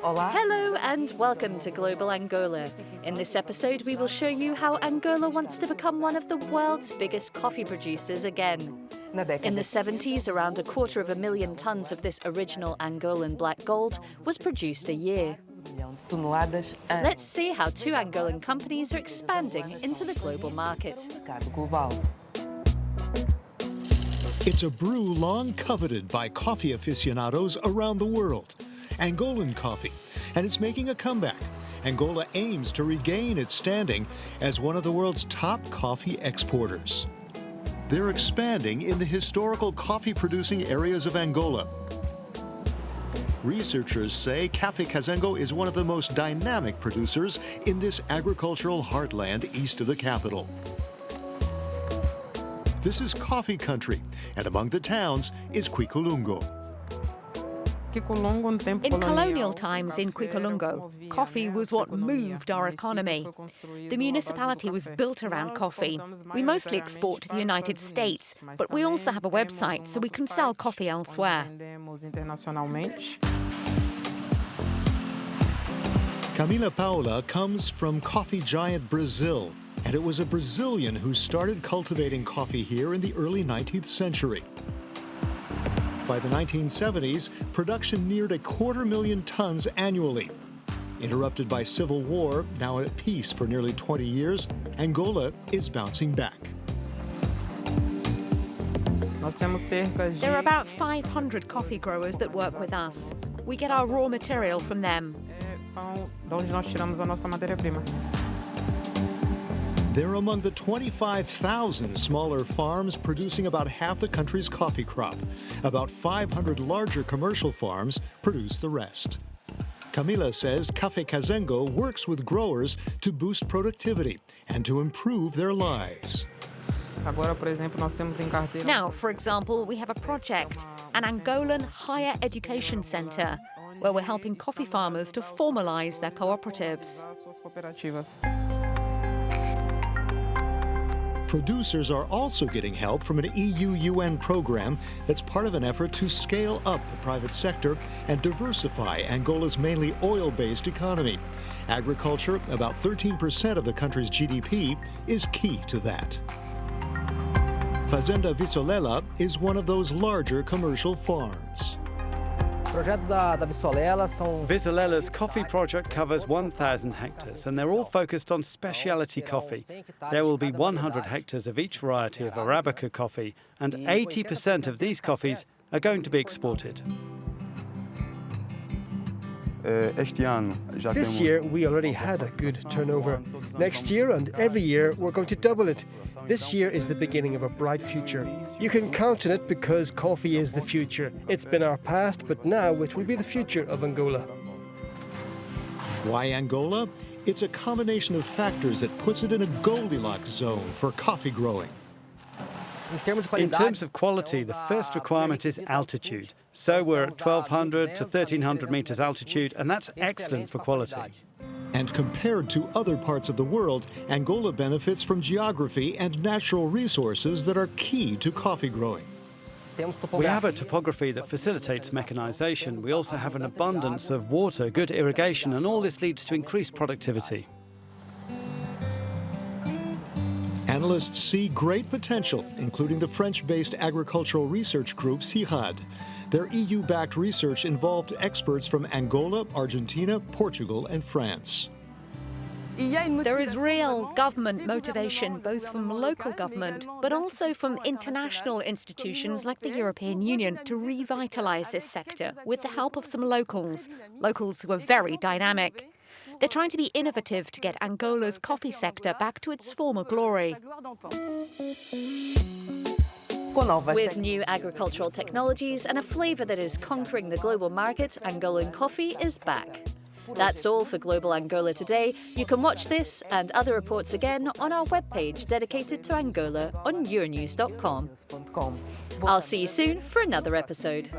Hello and welcome to Global Angola. In this episode, we will show you how Angola wants to become one of the world's biggest coffee producers again. In the 70s, around 250,000 tons of this original Angolan black gold was produced a year. Let's see how two Angolan companies are expanding into the global market. It's a brew long coveted by coffee aficionados around the world. Angolan coffee, and it's making a comeback. Angola aims to regain its standing as one of the world's top coffee exporters. They're expanding in the historical coffee-producing areas of Angola. Researchers say Café Cazengo is one of the most dynamic producers in this agricultural heartland east of the capital. This is coffee country, and among the towns is Quicolungo. In colonial times in Quicolungo, coffee was what moved our economy. The municipality was built around coffee. We mostly export to the United States, but we also have a website so we can sell coffee elsewhere. Camila Paula comes from coffee giant Brazil, and it was a Brazilian who started cultivating coffee here in the early 19th century. By the 1970s, production neared 250,000 tons annually. Interrupted by civil war, now at peace for nearly 20 years, Angola is bouncing back. There are about 500 coffee growers that work with us. We get our raw material from them. They're among the 25,000 smaller farms producing about half the country's coffee crop. About 500 larger commercial farms produce the rest. Camila says Café Cazengo works with growers to boost productivity and to improve their lives. Now, for example, we have a project, an Angolan higher education centre, where we're helping coffee farmers to formalise their cooperatives. Producers are also getting help from an EU-UN program that's part of an effort to scale up the private sector and diversify Angola's mainly oil-based economy. Agriculture, about 13% of the country's GDP, is key to that. Fazenda Visolela is one of those larger commercial farms. Visolela's coffee project covers 1,000 hectares, and they're all focused on specialty coffee. There will be 100 hectares of each variety of Arabica coffee, and 80% of these coffees are going to be exported. This year we already had a good turnover. Next year and every year we're going to double it. This year is the beginning of a bright future. You can count on it because coffee is the future. It's been our past, but now it will be the future of Angola. Why Angola? It's a combination of factors that puts it in a Goldilocks zone for coffee growing. In terms of quality, the first requirement is altitude. So we're at 1,200 to 1,300 meters altitude, and that's excellent for quality. And compared to other parts of the world, Angola benefits from geography and natural resources that are key to coffee growing. We have a topography that facilitates mechanization. We also have an abundance of water, good irrigation, and all this leads to increased productivity. Analysts see great potential, including the French-based agricultural research group CIRAD. Their EU-backed research involved experts from Angola, Argentina, Portugal, and France. There is real government motivation, both from local government, but also from international institutions like the European Union, to revitalise this sector with the help of some locals who are very dynamic. They're trying to be innovative to get Angola's coffee sector back to its former glory. With new agricultural technologies and a flavour that is conquering the global market, Angolan coffee is back. That's all for Global Angola today. You can watch this and other reports again on our webpage dedicated to Angola on Euronews.com. I'll see you soon for another episode.